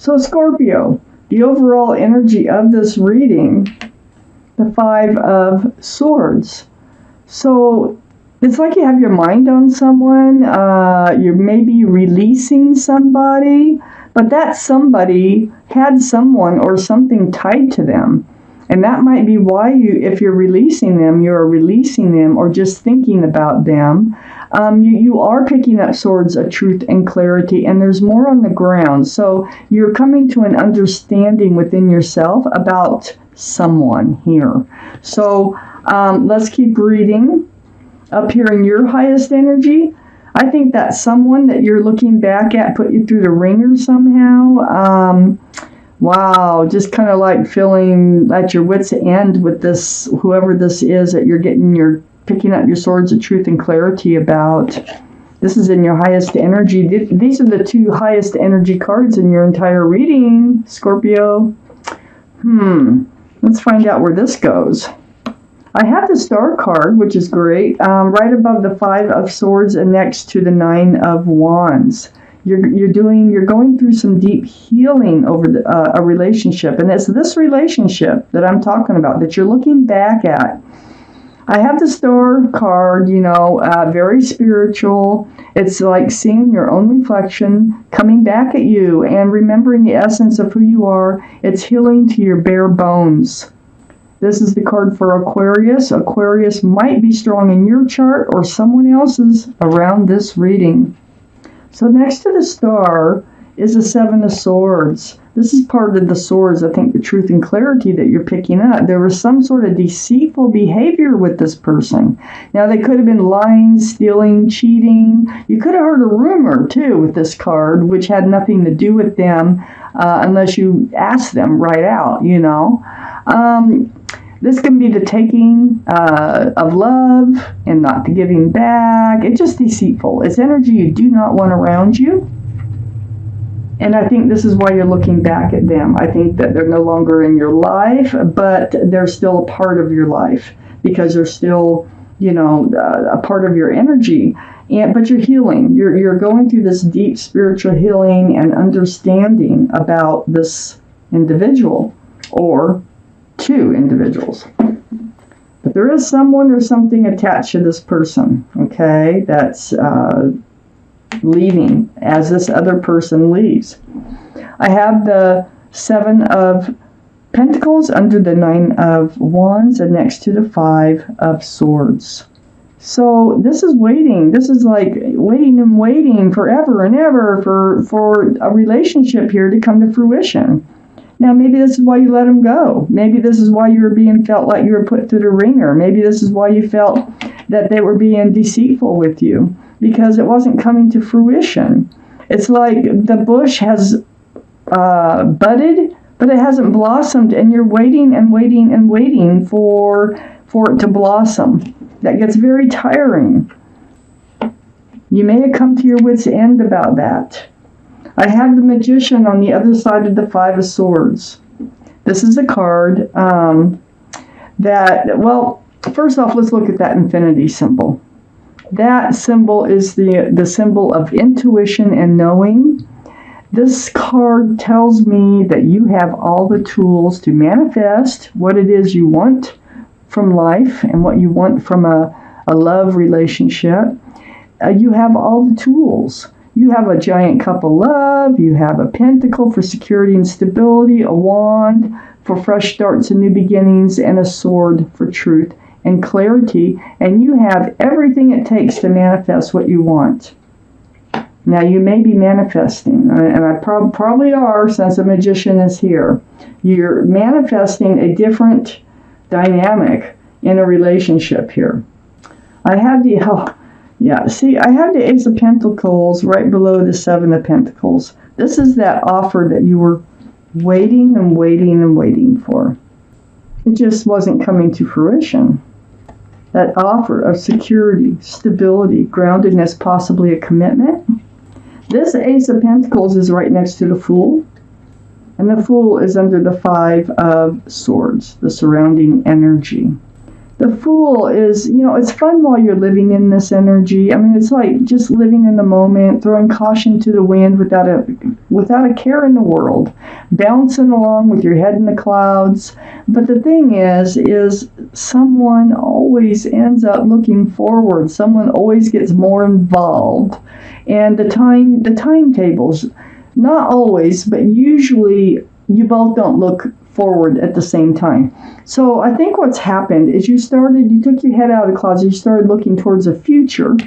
So Scorpio, the overall energy of this reading, the Five of Swords. So it's like you have your mind on someone, you're maybe releasing somebody, but that somebody had someone or something tied to them. And that might be why if you're releasing them, you're releasing them or just thinking about them. You are picking up swords of truth and clarity, and there's more on the ground. So you're coming to an understanding within yourself about someone here. So let's keep reading. Up here in your highest energy, I think that someone that you're looking back at put you through the ringer somehow. Wow, just kind of like feeling at your wit's end with this, whoever this is that you're picking up your swords of truth and clarity about. This is in your highest energy. These are the two highest energy cards in your entire reading, Scorpio. Let's find out where this goes. I have the Star card, which is great, right above the Five of Swords and next to the Nine of Wands. You're going through some deep healing over a relationship, and it's this relationship that I'm talking about that you're looking back at. I have the Star card, very spiritual. It's like seeing your own reflection coming back at you and remembering the essence of who you are. It's healing to your bare bones. This is the card for Aquarius. Aquarius might be strong in your chart or someone else's around this reading. So next to the Star is the Seven of Swords. This is part of the swords, I think, the truth and clarity that you're picking up. There was some sort of deceitful behavior with this person. Now, they could have been lying, stealing, cheating. You could have heard a rumor, too, with this card, which had nothing to do with them unless you asked them right out, This can be the taking of love and not the giving back. It's just deceitful. It's energy you do not want around you. And I think this is why you're looking back at them. I think that they're no longer in your life, but they're still a part of your life because they're still, a part of your energy. But you're healing. You're going through this deep spiritual healing and understanding about this individual or two individuals. But there is someone or something attached to this person, okay, that's leaving as this other person leaves. I have the Seven of Pentacles under the Nine of Wands and next to the Five of Swords. So this is waiting. This is like waiting and waiting forever and ever for a relationship here to come to fruition. Now, maybe this is why you let them go. Maybe this is why you were felt like you were put through the ringer. Maybe this is why you felt that they were being deceitful with you because it wasn't coming to fruition. It's like the bush has budded, but it hasn't blossomed, and you're waiting and waiting and waiting for it to blossom. That gets very tiring. You may have come to your wit's end about that. I have the Magician on the other side of the Five of Swords. This is a card first off, let's look at that infinity symbol. That symbol is the symbol of intuition and knowing. This card tells me that you have all the tools to manifest what it is you want from life and what you want from a love relationship. You have all the tools. You have a giant cup of love, you have a pentacle for security and stability, a wand for fresh starts and new beginnings, and a sword for truth and clarity, and you have everything it takes to manifest what you want. Now, you may be manifesting, and I probably are since the Magician is here. You're manifesting a different dynamic in a relationship here. I have I have the Ace of Pentacles right below the Seven of Pentacles. This is that offer that you were waiting and waiting and waiting for. It just wasn't coming to fruition. That offer of security, stability, groundedness, possibly a commitment. This Ace of Pentacles is right next to the Fool. And the Fool is under the Five of Swords, the surrounding energy. The Fool is, it's fun while you're living in this energy. I mean, it's like just living in the moment, throwing caution to the wind without a care in the world, bouncing along with your head in the clouds. But the thing is someone always ends up looking forward. Someone always gets more involved. And the timetables, not always, but usually you both don't look forward at the same time. So I think what's happened is you took your head out of the closet, you started looking towards the future,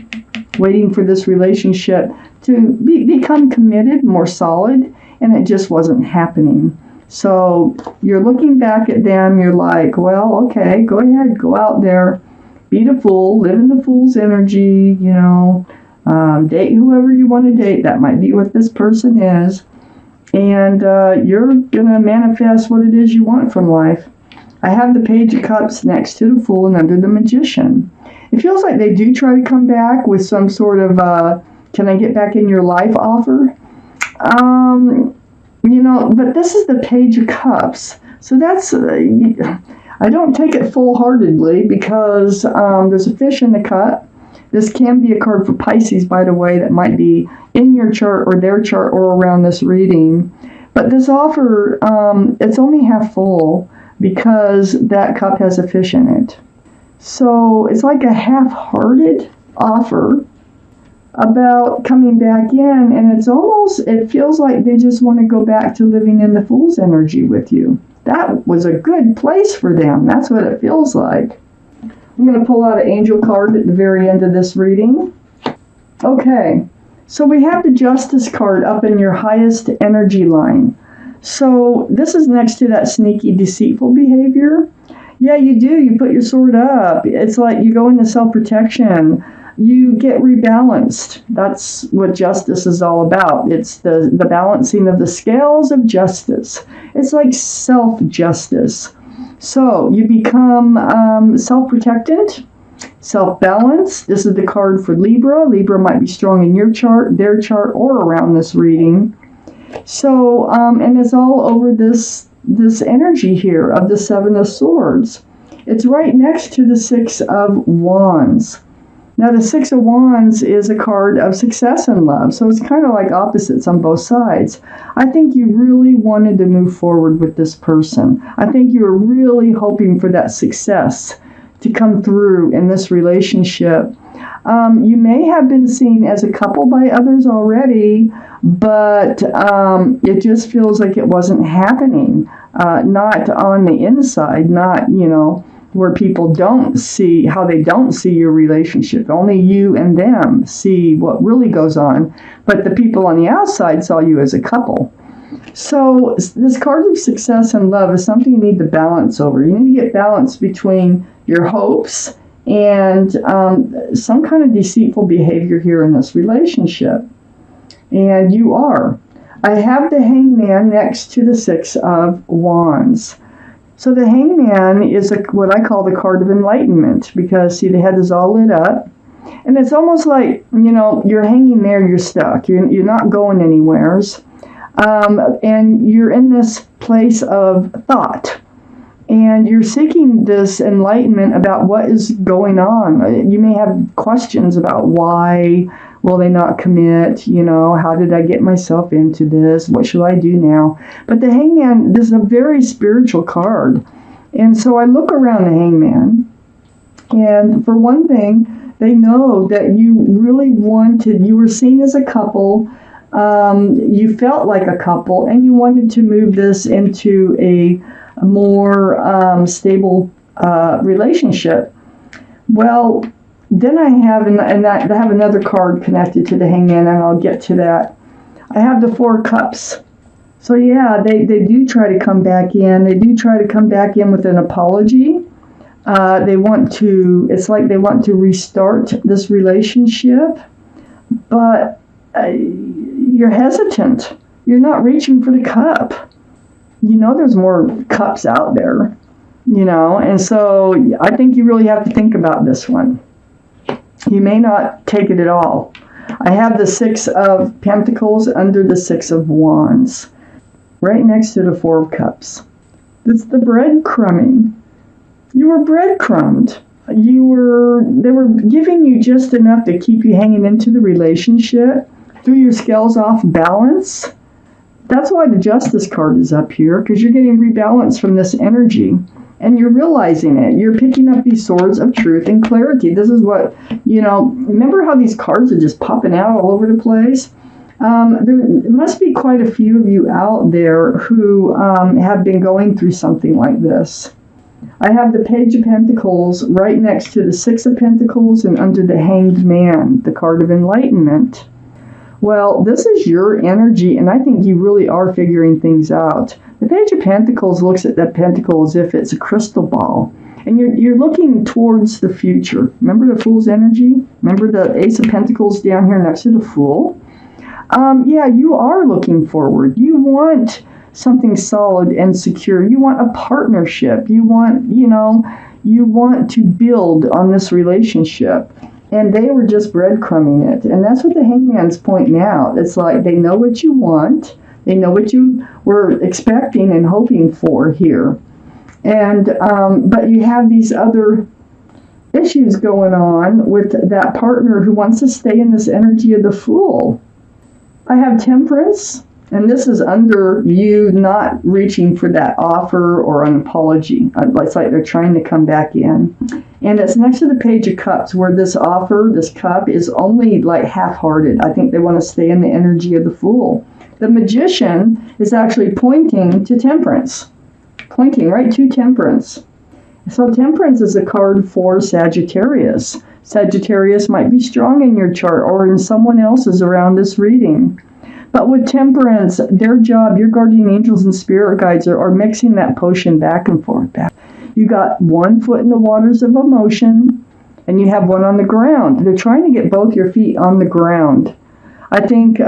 waiting for this relationship to become committed, more solid, and it just wasn't happening. So you're looking back at them, you're like, well, okay, go ahead, go out there, be the fool, live in the fool's energy, date whoever you want to date. That might be what this person is. And you're going to manifest what it is you want from life. I have the Page of Cups next to the Fool and under the Magician. It feels like they do try to come back with some sort of, can I get back in your life offer? But this is the Page of Cups. So that's, I don't take it full-heartedly because there's a fish in the cup. This can be a card for Pisces, by the way, that might be in your chart or their chart or around this reading. But this offer, it's only half full because that cup has a fish in it. So it's like a half-hearted offer about coming back in, and it feels like they just want to go back to living in the Fool's energy with you. That was a good place for them. That's what it feels like. I'm going to pull out an angel card at the very end of this reading. Okay, so we have the Justice card up in your highest energy line. So this is next to that sneaky, deceitful behavior. Yeah, you do. You put your sword up. It's like you go into self-protection. You get rebalanced. That's what justice is all about. It's the balancing of the scales of justice. It's like self-justice. So you become self-protectant, self-balanced. This is the card for Libra. Libra might be strong in your chart, their chart, or around this reading. So, and it's all over this energy here of the Seven of Swords. It's right next to the Six of Wands. Now, the Six of Wands is a card of success in love, so it's kind of like opposites on both sides. I think you really wanted to move forward with this person. I think you were really hoping for that success to come through in this relationship. You may have been seen as a couple by others already, but it just feels like it wasn't happening. Not on the inside, not, where people don't see your relationship. Only you and them see what really goes on. But the people on the outside saw you as a couple. So this card of success and love is something you need to balance over. You need to get balance between your hopes and some kind of deceitful behavior here in this relationship. And you are. I have the Hangman next to the Six of Wands. So the Hangman is what I call the card of enlightenment because, see, the head is all lit up. And it's almost like, you're hanging there, you're stuck. You're not going anywheres. And you're in this place of thought. And you're seeking this enlightenment about what is going on. You may have questions about why will they not commit? How did I get myself into this? What should I do now? But the Hangman, this is a very spiritual card. And so I look around the Hangman. And for one thing, they know that you really you were seen as a couple. You felt like a couple. And you wanted to move this into a more stable relationship. Well, then I have, I have another card connected to the Hangman, and I'll get to that. I have the Four Cups. So yeah, they do try to come back in. They do try to come back in with an apology. It's like they want to restart this relationship, but you're hesitant. You're not reaching for the cup. There's more cups out there, and so I think you really have to think about this one. You may not take it at all. I have the Six of Pentacles under the Six of Wands, right next to the Four of Cups. It's the breadcrumbing. You were breadcrumbed. They were giving you just enough to keep you hanging into the relationship, threw your scales off balance. That's why the Justice card is up here, because you're getting rebalanced from this energy. And you're realizing it. You're picking up these swords of truth and clarity. This is what, remember how these cards are just popping out all over the place? There must be quite a few of you out there who have been going through something like this. I have the Page of Pentacles right next to the Six of Pentacles and under the Hanged Man, the card of enlightenment. Well, this is your energy, and I think you really are figuring things out. The Page of Pentacles looks at that pentacle as if it's a crystal ball, and you're looking towards the future. Remember the Fool's energy? Remember the Ace of Pentacles down here next to the Fool? Yeah, you are looking forward. You want something solid and secure. You want a partnership. You want to build on this relationship. And they were just breadcrumbing it. And that's what the Hangman's pointing out. It's like they know what you want. They know what you were expecting and hoping for here. And but you have these other issues going on with that partner who wants to stay in this energy of the Fool. I have Temperance, and this is under you not reaching for that offer or an apology. It's like they're trying to come back in. And it's next to the Page of Cups, where this offer, this cup, is only like half-hearted. I think they want to stay in the energy of the Fool. The Magician is actually pointing to Temperance. Pointing right to Temperance. So Temperance is a card for Sagittarius. Sagittarius might be strong in your chart or in someone else's around this reading. But with Temperance, their job, your guardian angels and spirit guides are mixing that potion back and forth. You got one foot in the waters of emotion, and you have one on the ground. They're trying to get both your feet on the ground. I think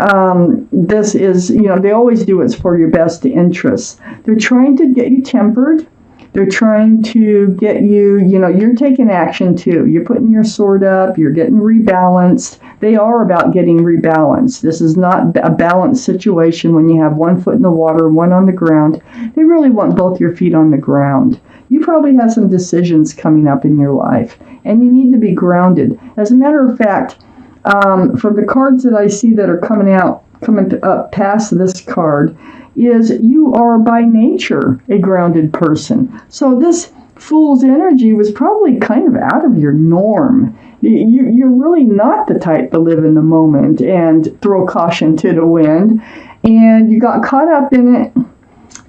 this is, they always do what's for your best interests. They're trying to get you tempered. They're trying to get you, you're taking action too. You're putting your sword up. You're getting rebalanced. They are about getting rebalanced. This is not a balanced situation when you have one foot in the water, one on the ground. They really want both your feet on the ground. You probably have some decisions coming up in your life, and you need to be grounded. As a matter of fact, from the cards that I see that are coming up past this card, is you are by nature a grounded person. So this Fool's energy was probably kind of out of your norm. You're really not the type to live in the moment and throw caution to the wind. And you got caught up in it.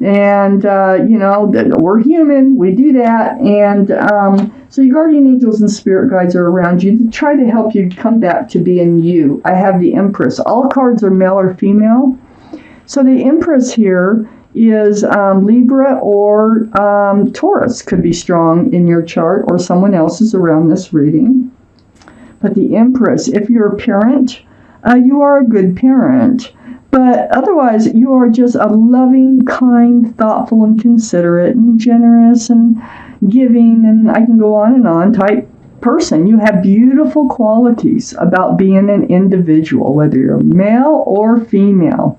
And, we're human. We do that. And so your guardian angels and spirit guides are around you to try to help you come back to being you. I have the Empress. All cards are male or female. So the Empress here is Libra or Taurus could be strong in your chart or someone else's around this reading. But the Empress, if you're a parent, you are a good parent. But otherwise, you are just a loving, kind, thoughtful, and considerate, and generous, and giving, and I can go on type person. You have beautiful qualities about being an individual, whether you're male or female.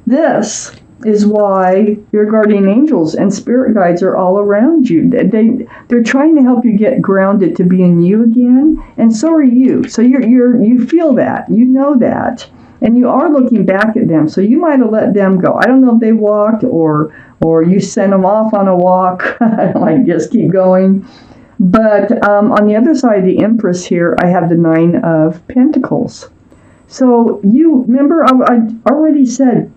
This is why your guardian angels and spirit guides are all around you. They're trying to help you get grounded to being you again, and so are you. So you feel that, you know that, and you are looking back at them. So you might have let them go. I don't know if they walked or you sent them off on a walk, like just keep going. But on the other side of the Empress here, I have the Nine of Pentacles. So you remember I already said,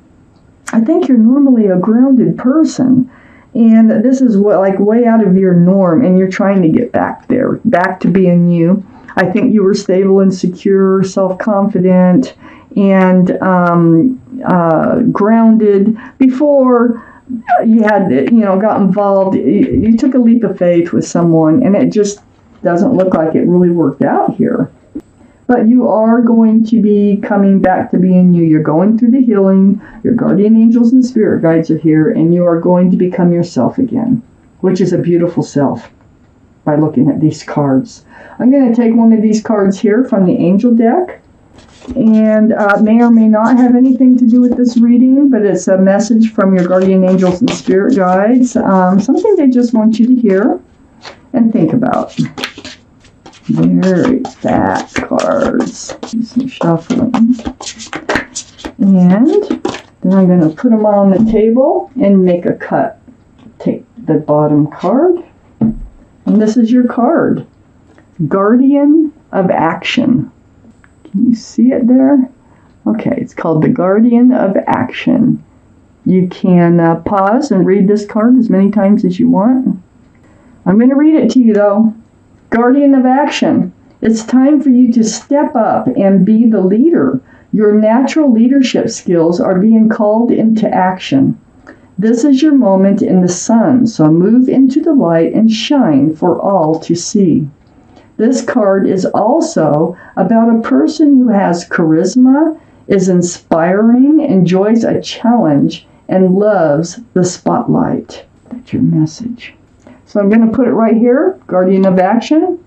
I think you're normally a grounded person, and this is way out of your norm, and you're trying to get back there, back to being you. I think you were stable and secure, self-confident, and grounded before you had, got involved. You took a leap of faith with someone, and it just doesn't look like it really worked out here. But you are going to be coming back to being you. You're going through the healing. Your guardian angels and spirit guides are here, and you are going to become yourself again, which is a beautiful self by looking at these cards. I'm going to take one of these cards here from the angel deck, and may or may not have anything to do with this reading, but it's a message from your guardian angels and spirit guides, something they just want you to hear. and think about. Very fat cards. Do some shuffling. And then I'm going to put them on the table and make a cut. Take the bottom card. And this is your card. Guardian of Action. Can you see it there? Okay, it's called the Guardian of Action. You can pause and read this card as many times as you want. I'm going to read it to you though. Guardian of Action. It's time for you to step up and be the leader. Your natural leadership skills are being called into action. This is your moment in the sun, so move into the light and shine for all to see. This card is also about a person who has charisma, is inspiring, enjoys a challenge, and loves the spotlight. That's your message. So I'm going to put it right here, Guardian of Action.